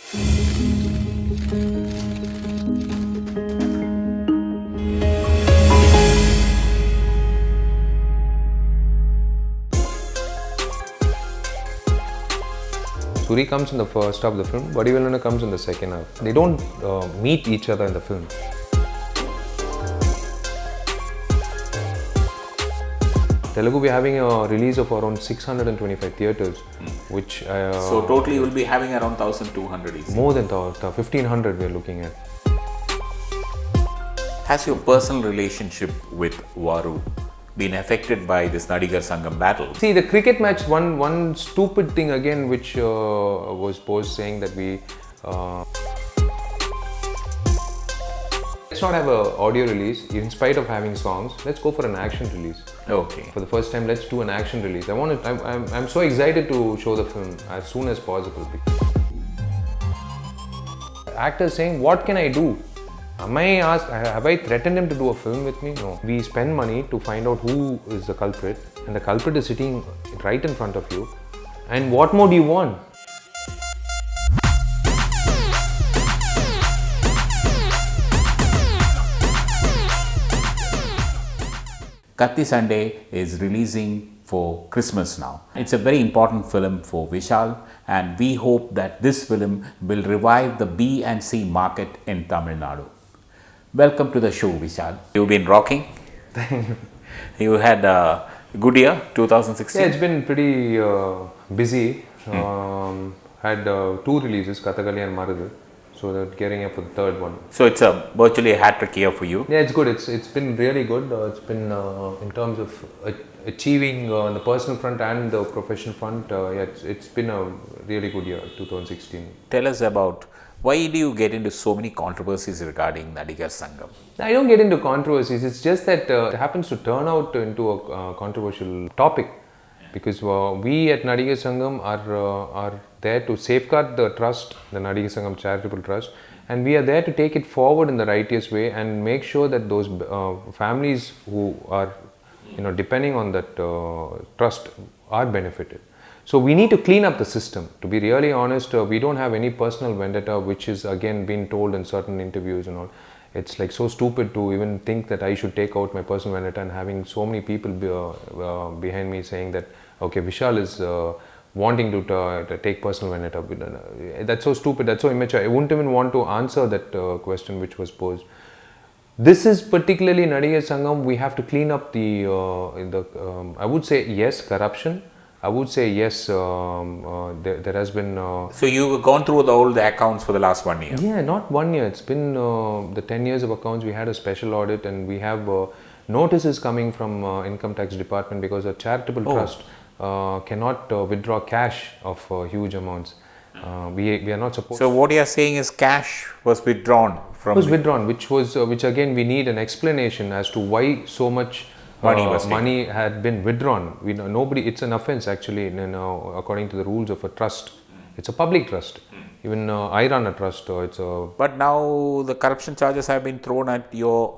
Soori comes in the first half of the film, Vadivelu comes in the second half. They don't meet each other in the film. Telugu, we're having a release of around 625 theatres, which... so totally you will be having around 1,200 easy. More than 1,500 we're looking at. Has your personal relationship with Varu been affected by this Nadigar Sangam battle? See, the cricket match, one stupid thing again which was posed saying that we... let's not have an audio release in spite of having songs. Let's go for an action release. Okay. For the first time, let's do an action release. I'm so excited to show the film as soon as possible. Actors saying, what can I do? Am I asked, have I threatened him to do a film with me? No. We spend money to find out who is the culprit, and the culprit is sitting right in front of you. And what more do you want? Kaththi Sandai is releasing for Christmas now. It's a very important film for Vishal, and we hope that this film will revive the B and C market in Tamil Nadu. Welcome to the show, Vishal. You've been rocking. Thank you. You had a good year, 2016. Yeah, it's been pretty busy. Had 2 releases, Kathakali and Maradu. So they're gearing up for the third one. So it's virtually a hat-trick year for you. Yeah, it's good. It's been really good. It's been in terms of achieving on the personal front and the professional front. Yeah, it's been a really good year, 2016. Tell us about why do you get into so many controversies regarding Nadigar Sangam? I don't get into controversies. It's just that it happens to turn out into a controversial topic, because we at Nadigar Sangam are there to safeguard the trust, the Nadigar Sangam Charitable Trust, and we are there to take it forward in the righteous way and make sure that those families who are depending on that trust are benefited. So we need to clean up the system. To be really honest, we don't have any personal vendetta, which is again been told in certain interviews and all. It's like so stupid to even think that I should take out my personal vendetta, and having so many people behind me saying that, okay, Vishal is wanting to take personal vendetta. That's so stupid, that's so immature. I wouldn't even want to answer that question which was posed. This is particularly Nadigar Sangam. We have to clean up the I would say yes, corruption. I would say yes, there has been... so you've gone through all the accounts for the last 1 year? Yeah, not 1 year. It's been the 10 years of accounts. We had a special audit, and we have notices coming from Income Tax Department because a charitable trust cannot withdraw cash of huge amounts. We are not supposed... So what you are saying is cash was withdrawn from... withdrawn, which again we need an explanation as to why so much money had been withdrawn. It's an offense actually, according to the rules of a trust. It's a public trust. Even I run a trust. But now the corruption charges have been thrown at your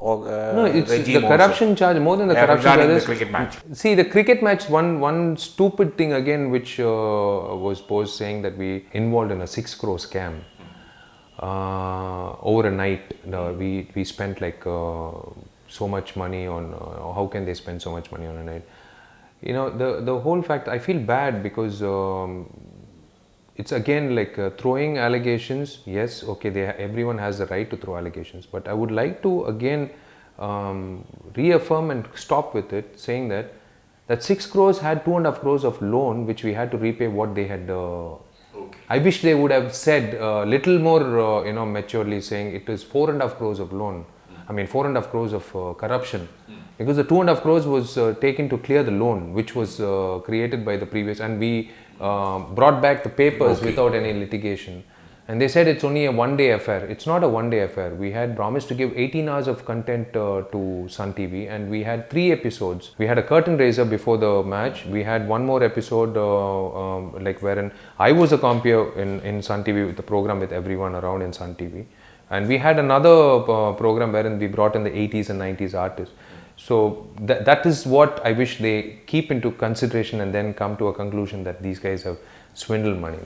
no, it's regime. The corruption charge, more than the corruption charges. The cricket match. See, the cricket match, one stupid thing again which was posed saying that we involved in a 6 crore scam. Over a night, we spent like... so much money on, how can they spend so much money on a night? The whole fact, I feel bad because it's again like throwing allegations. Yes, okay, everyone has the right to throw allegations, but I would like to again reaffirm and stop with it, saying that 6 crores had 2.5 crores of loan which we had to repay what they had. I wish they would have said little more, maturely, saying it is 4.5 crores of loan. 4.5 crores of corruption, because the 2.5 crores was taken to clear the loan which was created by the previous, and we brought back the papers without any litigation, and they said it's only a 1-day affair. It's not a 1-day affair. We had promised to give 18 hours of content to Sun TV, and we had 3 episodes. We had a curtain raiser before the match. We had one more episode wherein I was a compere in Sun TV with the program with everyone around in Sun TV. And we had another program wherein we brought in the 80s and 90s artists. So that is what I wish they keep into consideration, and then come to a conclusion that these guys have swindle money.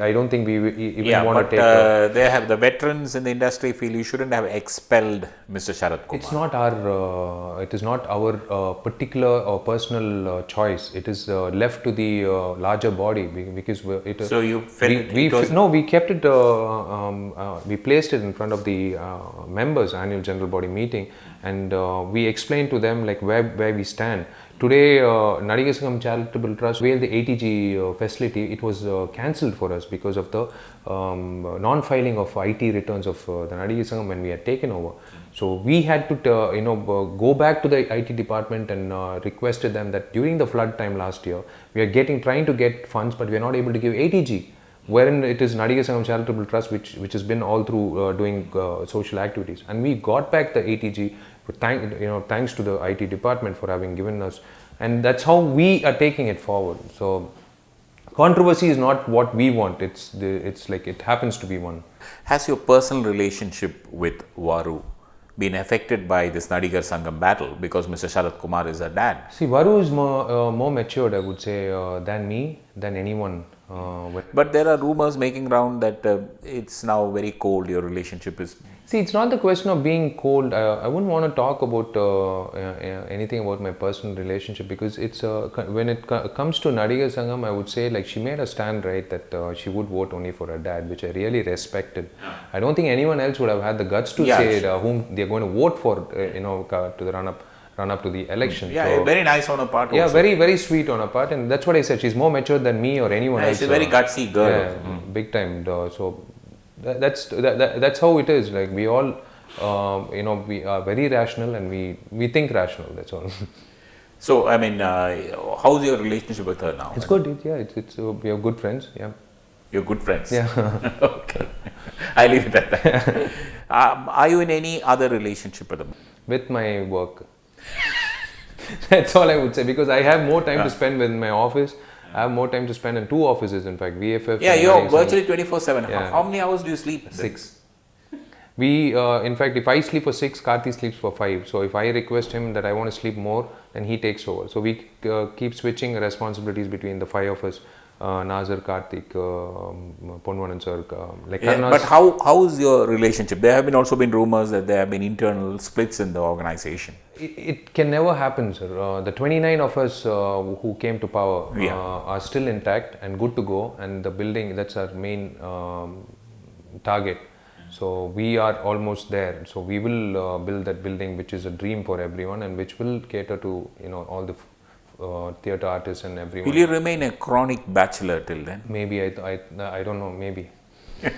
I don't think we even want but to take. they have the veterans in the industry feel you shouldn't have expelled Mr. Sharad Kumar. It's not our. It is not our particular or personal choice. It is left to the larger body because So you felt we kept it. We placed it in front of the members' annual general body meeting, and we explained to them like where we stand. Today, Nadigar Sangam Charitable Trust availed the ATG facility. It was cancelled for us because of the non-filing of IT returns of the Nadigar Sangam when we had taken over. So we had to, go back to the IT department and requested them that during the flood time last year, we are trying to get funds, but we are not able to give ATG. Wherein it is Nadigar Sangam Charitable Trust, which has been all through doing social activities, and we got back the ATG. Thanks to the IT department for having given us, and that's how we are taking it forward. So, controversy is not what we want. It's like it happens to be one. Has your personal relationship with Varu been affected by this Nadigar Sangam battle because Mr. Sharad Kumar is a dad? See, Varu is more matured, I would say, than me, than anyone. But there are rumors making round that it's now very cold, your relationship is... See, it's not the question of being cold. I wouldn't want to talk about anything about my personal relationship because it's when it comes to Nadigar Sangam, I would say like she made a stand, right, that she would vote only for her dad, which I really respected. I don't think anyone else would have had the guts to say whom they're going to vote for, to the run up to the election. Yeah, so, very nice on her part. Yeah, also. Very, very sweet on her part, and that's what I said. She's more mature than me or anyone else. She's a very gutsy girl. Yeah, big time. So that's how it is. Like we all, we are very rational and we think rational. That's all. So I mean, how's your relationship with her now? It's good. Yeah, it's we are good friends. Yeah. You're good friends. Yeah. Okay. I leave it at that. Are you in any other relationship with them? With my work. That's all I would say because I have more time to spend with my office. I have more time to spend in two offices, in fact, VFF. Yeah, you're virtually 24/7. Yeah. How many hours do you sleep? 6. We, in fact, if I sleep for 6, Kaththi sleeps for 5. So if I request him that I want to sleep more, then he takes over. So we keep switching responsibilities between the 5 of us. Nazar, Karthik, Ponvanan sir, but how is your relationship? There have also been rumors that there have been internal splits in the organization. It can never happen, sir. The 29 of us who came to power are still intact and good to go, and the building, that's our main target. So we are almost there. So we will build that building, which is a dream for everyone and which will cater to all the theatre artists and everyone. Will you remain a chronic bachelor till then? Maybe, I don't know, maybe.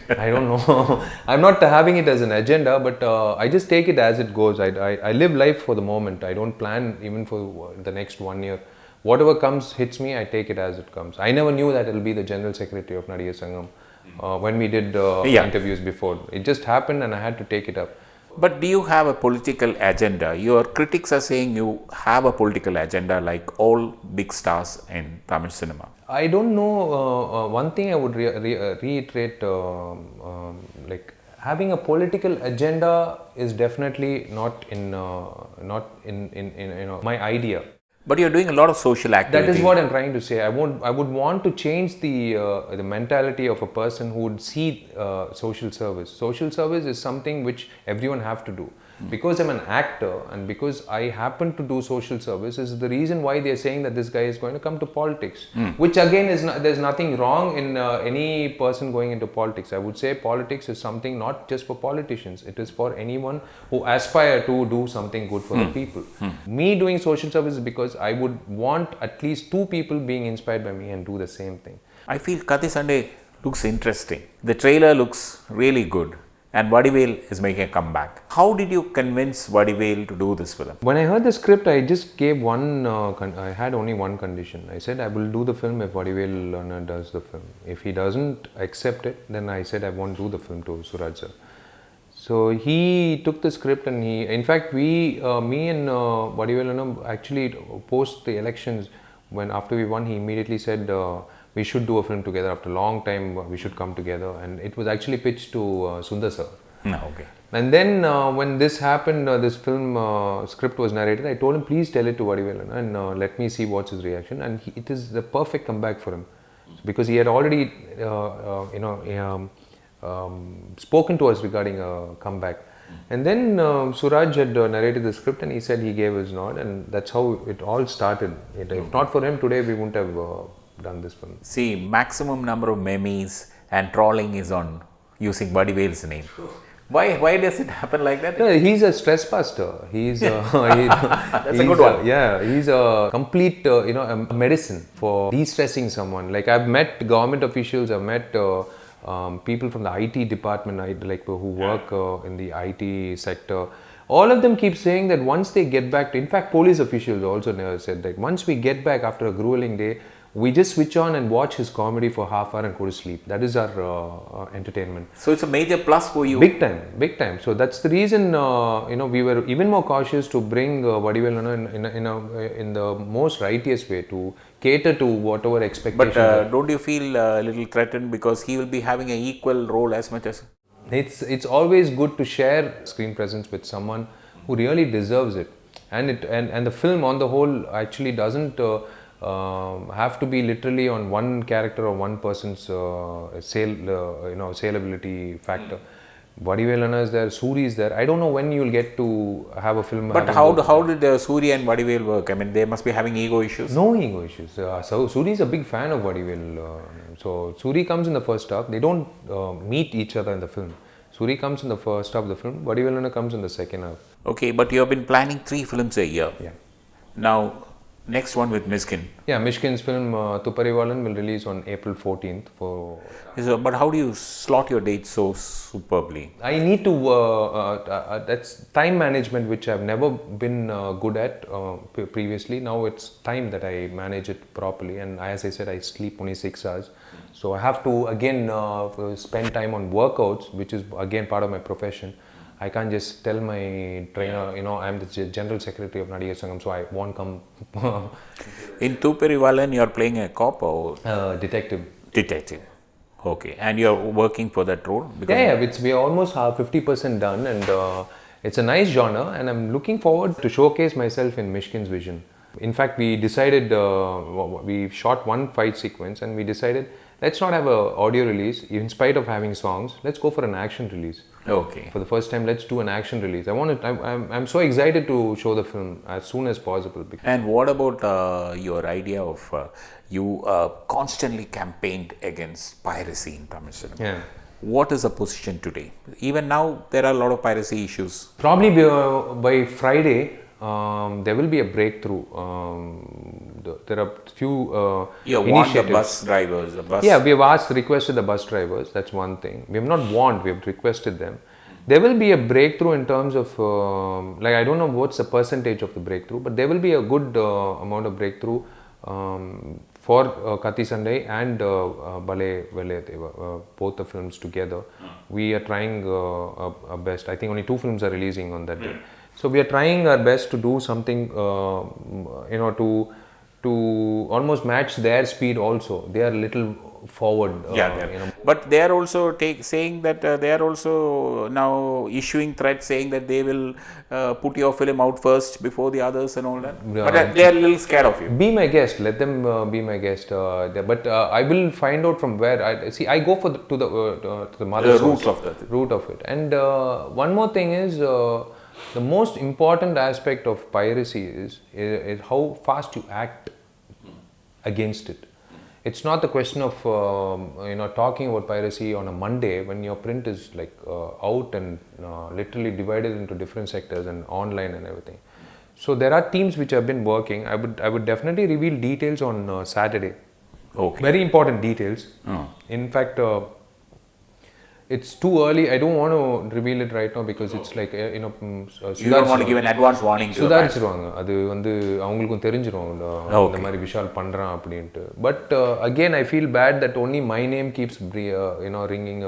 I don't know. I'm not having it as an agenda, but I just take it as it goes. I live life for the moment. I don't plan even for the next 1 year. Whatever comes, hits me, I take it as it comes. I never knew that it will be the General Secretary of Nadigar Sangam when we did interviews before. It just happened and I had to take it up. But do you have a political agenda? Your critics are saying you have a political agenda like all big stars in Tamil cinema. I don't know. One thing I would reiterate, like having a political agenda is definitely not in my idea. But you're doing a lot of social activity. That is what I'm trying to say. I would want to change the mentality of a person who would see social service. Social service is something which everyone have to do. Because I'm an actor and because I happen to do social service is the reason why they're saying that this guy is going to come to politics. Which again is there's nothing wrong in any person going into politics. I would say politics is something not just for politicians. It is for anyone who aspire to do something good for the people. Me doing social service is because I would want at least 2 people being inspired by me and do the same thing. I feel Kaththi Sandai looks interesting. The trailer looks really good. And Vadivelu is making a comeback. How did you convince Vadivelu to do this film? When I heard the script, I just gave one, I had only one condition. I said I will do the film if Vadivelu does the film. If he doesn't accept it, then I said I won't do the film to Suraj sir. So he took the script and in fact me and Vadivelu actually post the elections, after we won, he immediately said, we should do a film together. After a long time, we should come together. And it was actually pitched to Sundar sir. Okay. And then when this happened, this film script was narrated, I told him, please tell it to Vadivelu and let me see what's his reaction. And it is the perfect comeback for him. because he had already spoken to us regarding a comeback. And then Suraj had narrated the script and he said he gave his nod, and that's how it all started. If not for him, today we wouldn't have done this film. See, maximum number of memes and trolling is on using Vadivelu's name. Why does it happen like that? No, he's a stress buster. He's That's a good one. He's a complete a medicine for de-stressing someone. Like, I've met government officials, I've met people from the IT department, who work in the IT sector. All of them keep saying that once they get back in fact, police officials also never said that once we get back after a grueling day, we just switch on and watch his comedy for half hour and go to sleep. That is our entertainment. So it's a major plus for you. Big time. So that's the reason we were even more cautious to bring Vadivelu in the most righteous way, to cater to whatever expectations. But don't you feel a little threatened because he will be having an equal role as much as... It's always good to share screen presence with someone who really deserves it, and the film on the whole actually doesn't have to be literally on one character or one person's saleability factor. Vadivelu is there, Soori is there. I don't know when you'll get to have a film. But how did Soori and Vadivelu work? I mean, they must be having ego issues. No ego issues. So Soori is a big fan of Vadivelu. So Soori comes in the first half. They don't meet each other in the film. Soori comes in the first half of the film. Vadivelu comes in the second half. Okay, but you have been planning 3 films a year. Yeah. Now, next one with Mishkin. Yeah, Mishkin's film Thuparivalan will release on April 14th. But how do you slot your dates so superbly? I need to, that's time management, which I've never been good at previously. Now it's time that I manage it properly, and as I said, I sleep only 6 hours. So I have to again spend time on workouts, which is again part of my profession. I can't just tell my trainer, I'm the general secretary of Nadigar Sangam, so I won't come. In Thuparivalan, you are playing a cop or? Detective. Detective. Okay. And you are working for that role? We are almost 50% done, and it's a nice genre, and I'm looking forward to showcase myself in Mishkin's vision. In fact, we decided, we shot one fight sequence, and we decided, let's not have an audio release. In spite of having songs, let's go for an action release. Okay. For the first time, let's do an action release. I'm so excited to show the film as soon as possible. And what about your idea of you constantly campaigned against piracy in Tamil cinema? Yeah. What is the position today? Even now, there are a lot of piracy issues. Probably by Friday, there will be a breakthrough. There are few warned the bus drivers. Yeah, we have requested the bus drivers. That's one thing. We have not warned, we have requested them. There will be a breakthrough in terms of, I don't know what's the percentage of the breakthrough, but there will be a good amount of breakthrough for Kaththi Sandai and Vadivelu, both the films together. We are trying our best. I think only 2 films are releasing on that day. So we are trying our best to do something, to almost match their speed also. They are a little forward. But they are also saying that they are also now issuing threats saying that they will put your film out first before the others and all that. But they are a little scared of you. Be my guest. Let them be my guest. But I will find out from where. I go for the mother source, root of it. And one more thing is, the most important aspect of piracy is how fast you act against it. It's not the question of talking about piracy on a Monday when your print is out and literally divided into different sectors and online and everything. So there are teams which have been working. I would definitely reveal details on Saturday. Okay. Very important details. In fact, it's too early. I don't want to reveal it right now because it's you don't want to give an advance warning to சுதாரிச்சிருவாங்க அது அவங்களுக்கும் தெரிஞ்சிரும் இந்த மாதிரி விஷால் பண்றான் அப்படினு. But again, I feel bad that only my name keeps ringing a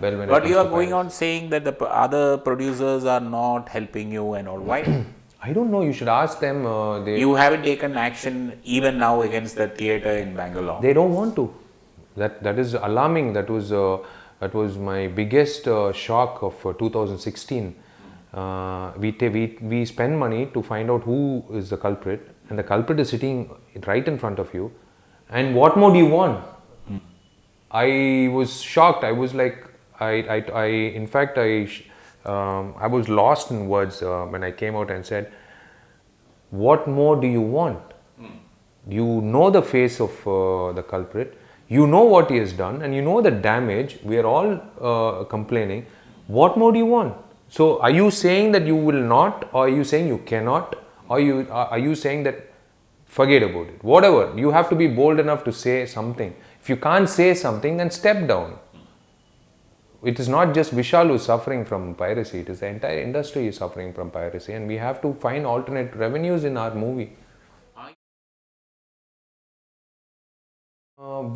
bell when But you are going on saying that the other producers are not helping you and all. Why? I don't know. You should ask them. You haven't taken action even now against the theatre in Bangalore. They don't want to. That is alarming. That was my biggest shock of 2016. We spend money to find out who is the culprit, and the culprit is sitting right in front of you. And what more do you want? I was shocked. I was like, in fact, I was lost in words when I came out and said, what more do you want? You know the face of the culprit, you know what he has done, and you know the damage. We are all complaining. What more do you want? So, are you saying that you will not, or are you saying you cannot, or are you saying that forget about it? Whatever. You have to be bold enough to say something. If you can't say something, then step down. It is not just Vishal who is suffering from piracy, it is the entire industry is suffering from piracy, and we have to find alternate revenues in our movie.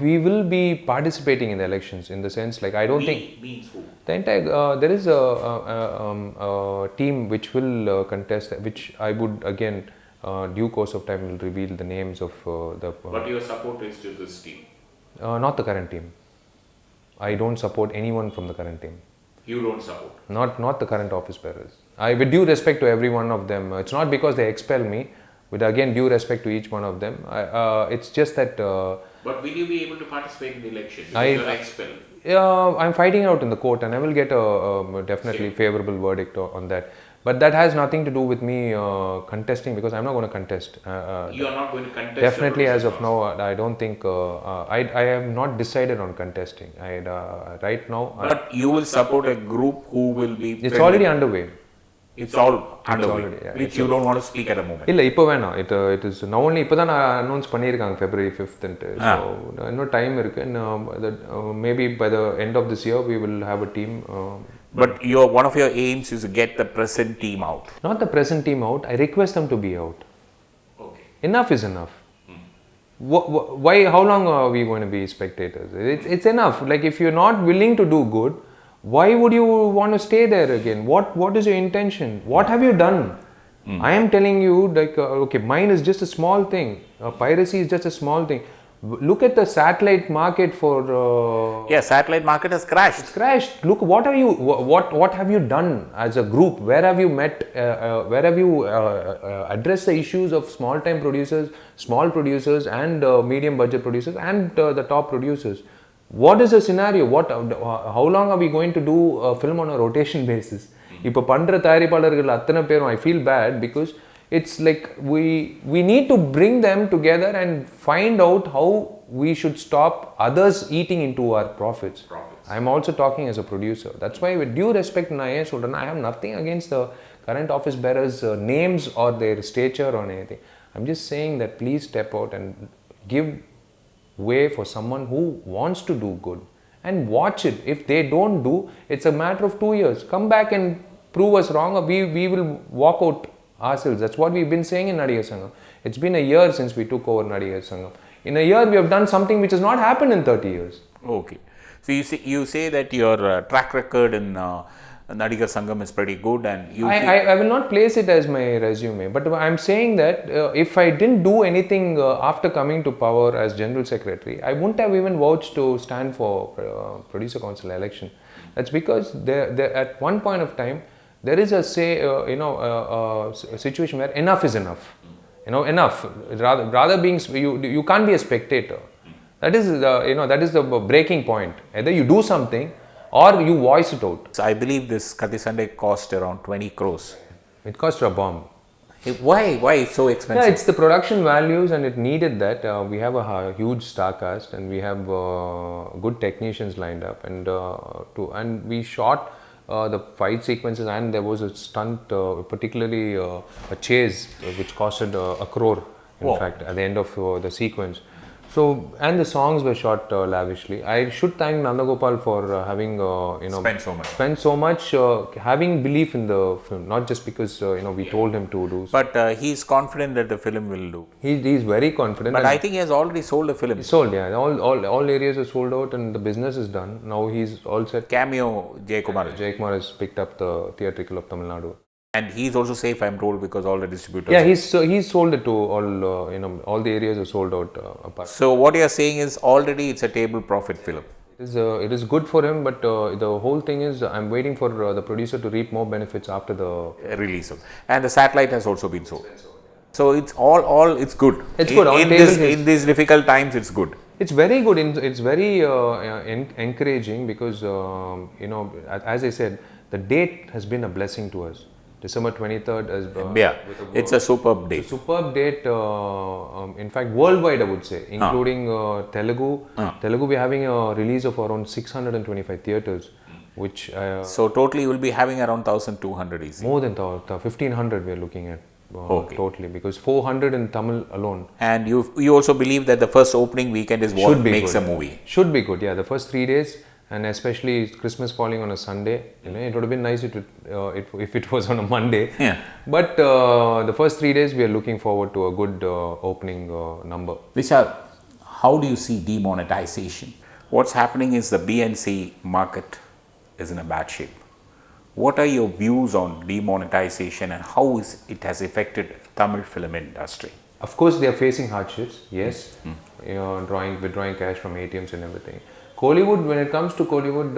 We will be participating in the elections in the sense like I don't think means who? the entire there is a team which will contest, which I would again due course of time will reveal the names of the. But your support is to this team? Not the current team. I don't support anyone from the current team. You don't support? Not the current office bearers. With due respect to every one of them, it's not because they expel me, with again due respect to each one of them. It's just that. But will you be able to participate in the election because you are expelled? I'm fighting out in the court, and I will get a definitely favorable verdict on that. But that has nothing to do with me contesting, because I'm not going to contest. You are not going to contest? Definitely, as of now, I don't think. I have not decided on contesting. Right now. But you will support a group who will be. It's already underway. It's all underway, already, yeah, which you don't want to speak at a moment. இல்ல இப்போ வேணாம். It is now only இப்போ தான் announce பண்ணியிருக்காங்க February 5th ன்ட்டு. So இன்னும் time இருக்கு. Maybe by the end of this year we will have a team. But one of your aims is to get the present team out. Not the present team out. I request them to be out. Okay. Enough is enough. Why? How long are we going to be spectators? It's enough. Like if you're not willing to do good, why would you want to stay there again? What is your intention? What have you done? I am telling you, like, okay, mine is just a small thing. Piracy is just a small thing. Look at the satellite market for. Satellite market has crashed. It's crashed. Look, what have you done as a group? Where have you met? Where have you addressed the issues of small-time producers, small producers, and medium budget producers, and the top producers? What is the scenario? How long are we going to do a film on a rotation basis? இப்போ பண்ற தயாரிப்பாளர்கள் அத்தனை பேரும் I feel bad because it's like we need to bring them together and find out how we should stop others eating into our profits. I'm also talking as a producer. That's why with due respect I have nothing against the current office bearers names or their stature or anything. I'm just saying that please step out and give way for someone who wants to do good and watch it. If they don't do, it's a matter of 2 years. Come back and prove us wrong, or we will walk out ourselves. That's what we've been saying in Nadigar Sangam. It's been a year since we took over Nadigar Sangam. In a year, we have done something which has not happened in 30 years. Okay. So you say that your track record in Nadigar Sangam is pretty good, and I will not place it as my resume, but I'm saying that if I didn't do anything after coming to power as General Secretary, I wouldn't have even vouched to stand for Producer Council election. That's because at one point of time, there is a situation where enough is enough. Enough. Rather being, you can't be a spectator. That is the breaking point. Either you do something or you voice it out. So I believe this Kaththi Sandai cost around 20 crores. It cost a bomb. Why it's so expensive? Yeah, it's the production values, and it needed that. We have a huge star cast, and we have good technicians lined up, and we shot the fight sequences, and there was a stunt, particularly a chase, which costed a crore. In fact, at the end of the sequence. So, and the songs were shot lavishly. I should thank Nanthagopal for having spent so much, having belief in the film, not just because we told him to do. But he's confident that the film will do. He's very confident. But I think he has already sold the film. Sold, yeah. All areas are sold out, and the business is done. Now he's all set. Cameo Jagapati. Jagapati has picked up the theatrical of Tamil Nadu. And he's also safe, I'm told, because all the distributors. Yeah, he's sold it to all the areas are sold out. Apart. So what you are saying is already it's a table profit film. It is good for him, but the whole thing is I'm waiting for the producer to reap more benefits after the release. And the satellite has also been sold. So it's all it's good. It's good. In these difficult times, it's good. It's very good. It's very encouraging because as I said, the date has been a blessing to us. December 23rd is Yeah, it's a superb it's a date. superb date. In fact, worldwide, I would say, including Telugu. Telugu, we're having a release of around 625 theaters, which So totally you will be having around 1,200 easy. more than 1,500 we're looking at. Okay. Totally, because 400 in Tamil alone. And you also believe that the first opening weekend is what Should be makes good. a movie. Should be good, yeah. The first 3 days, and especially Christmas falling on a Sunday, it would have been nice if it was on a Monday. Yeah. But the first 3 days, we are looking forward to a good opening number. Vishal, how do you see demonetization? What's happening is the B and C market is in a bad shape. What are your views on demonetization and how it has affected Tamil film industry? Of course, they are facing hardships. Yes, withdrawing cash from ATMs and everything. Kollywood, when it comes to Kollywood,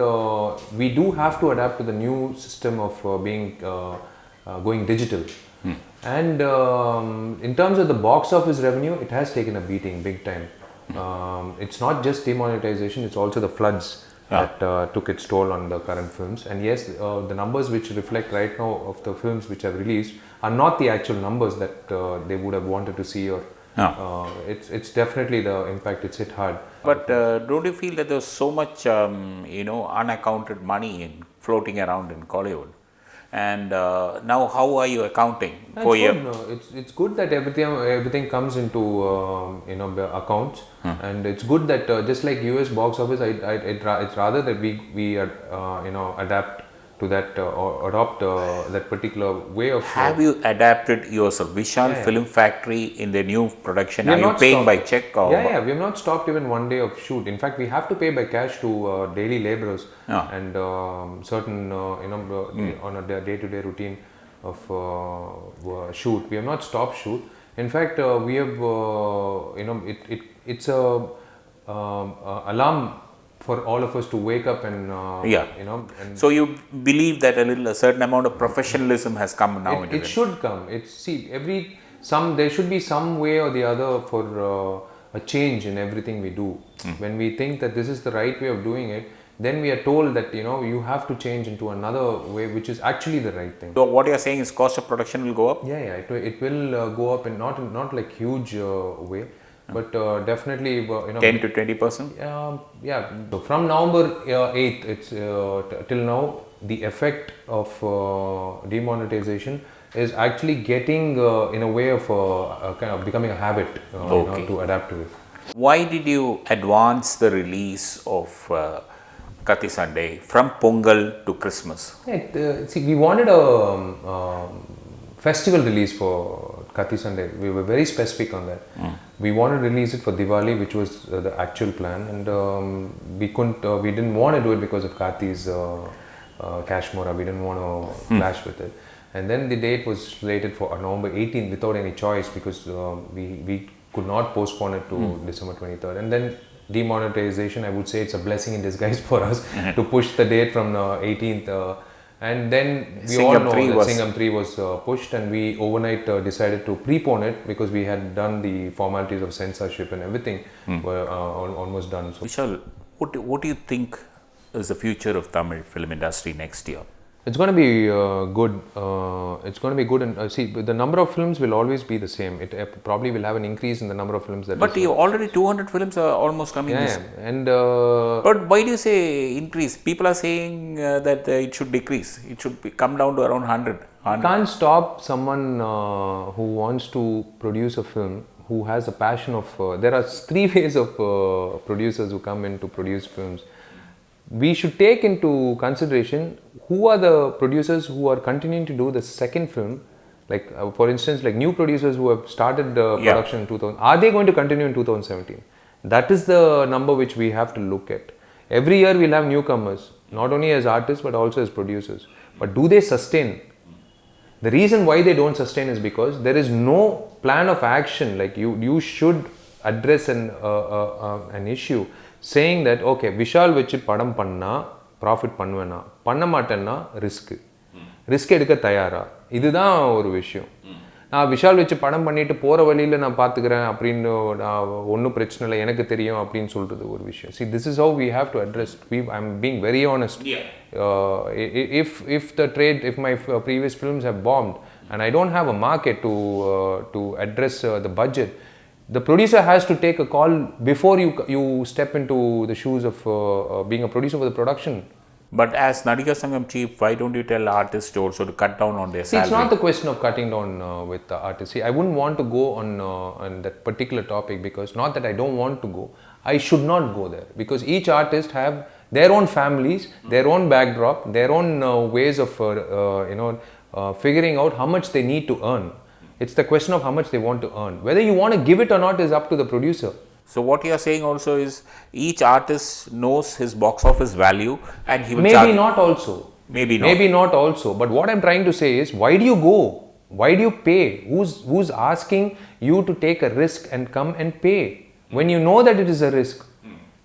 we do have to adapt to the new system of going digital. And in terms of the box office revenue, it has taken a beating big time. It's not just demonetization; it's also the floods that took its toll on the current films. And yes, the numbers which reflect right now of the films which have released are not the actual numbers that they would have wanted to see. Or it's definitely the impact. It's hit hard. But don't you feel that there's so much unaccounted money floating around in Kollywood? And now how are you accounting for your? It's good that everything comes into the accounts, and it's good that just like US box office, it's rather that we adapt to that or adopt that particular way of. Have you adapted yourself? Vishal Film Factory in the new production, are you paying by check or? Yeah, we have not stopped even one day of shoot. In fact, we have to pay by cash to daily laborers and certain on a day-to-day routine of shoot. We have not stopped shoot. In fact, we have it's a alarm for all of us to wake up and and so you believe that a certain amount of professionalism has come now into it should come. There should be some way or the other for a change in everything we do. When we think that this is the right way of doing it, then we are told that you have to change into another way, which is actually the right thing. So what you are saying is cost of production will go up? It will go up in not like huge way. But definitely 10 to 20%? So from November 8th, it's till now, the effect of demonetization is actually getting in a way of kind of becoming a habit to adapt to it. Why did you advance the release of Kaththi Sandai from Pongal to Christmas? We wanted a festival release for Kaththi Sandai. We were very specific on that. We wanted to release it for Diwali, which was the actual plan, and we didn't want to do it because of Kathi's Kashmora. We didn't want to clash with it. And then the date was slated for November 18th without any choice, because we could not postpone it to December 23rd. And then demonetization, I would say it's a blessing in disguise for us to push the date from 18th. And then we all know that Singam 3 was pushed, and we overnight decided to prepone it because we had done the formalities of censorship and everything were almost done. So Vishal, what do you think is the future of Tamil film industry next year? it's going to be good. It's going to be good, and see, the number of films will always be the same. It probably will have an increase in the number of films that. But you already 200 films are almost coming. And but why do you say increase? People are saying that it should decrease. It should come down to around 100. You can't stop someone who wants to produce a film, who has a passion of. There are 3 ways of producers who come in to produce films. We should take into consideration who are the producers who are continuing to do the second film. Like for instance, like new producers who have started production in 2000, are they going to continue in 2017? That is the number which we have to look at. Every year we'll have newcomers, not only as artists but also as producers. But do they sustain? The reason why they don't sustain is because there is no plan of action. Like you should address an issue saying that, okay, Vishal vechi padam panna profit pannuvenna, panna matenna risk எடுக்க தயாரா, இதுதான் ஒரு விஷயம். நான் விஷால் வச்சு படம் பண்ணிட்டு போகிற வழியில் நான் பார்த்துக்கிறேன் அப்படின்னு நான் ஒன்றும் பிரச்சனை இல்லை எனக்கு தெரியும் அப்படின்னு சொல்கிறது ஒரு விஷயம். See, this is how we have to address. I'm being very honest. If the trade, if my previous films have bombed and I don't have a market to address the budget, the producer has to take a call before you step into the shoes of being a producer for the production. But as Nadigar Sangam chief, why don't you tell artists also to cut down on their salary? It's not the question of cutting down with the artists. See, I wouldn't want to go on that particular topic, because not that I don't want to go, I should not go there, because each artist have their own families, their own backdrop, their own ways of figuring out how much they need to earn. It's the question of how much they want to earn. Whether you want to give it or not is up to the producer. So what you are saying also is each artist knows his box office value and he will Maybe charge. not also. Maybe not. Maybe not also. But what I'm trying to say is, why do you go? Why do you pay? Who's asking you to take a risk and come and pay when you know that it is a risk?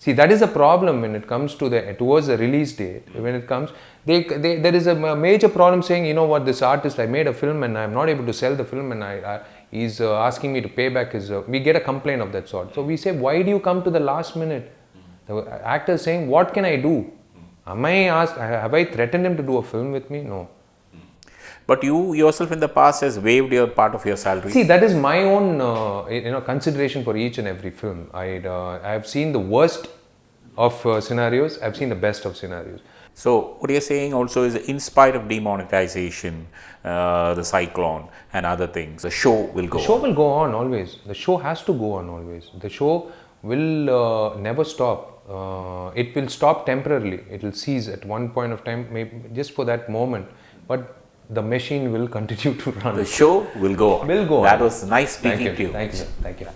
See, that is a problem when it comes to towards the release date. When it comes, there is a major problem saying, you know what, this artist, I made a film and I'm not able to sell the film, and he's asking me to pay back his. We get a complaint of that sort. So we say, why do you come to the last minute? The actor is saying, what can I do? Am I asked? Have I threatened him to do a film with me? No. But you yourself in the past has waived your part of your salary. See, that is my own consideration for each and every film. I have seen the worst of scenarios. I've seen the best of scenarios. So what you're saying also is, in spite of demonetization, the cyclone and other things, the show will go on. The show will go on always. The show has to go on always. The show will never stop. It will stop temporarily. It will cease at one point of time, maybe just for that moment. But the machine will continue to run. The show will go on. Will go on. That was nice speaking to you. Thank you. Thank you.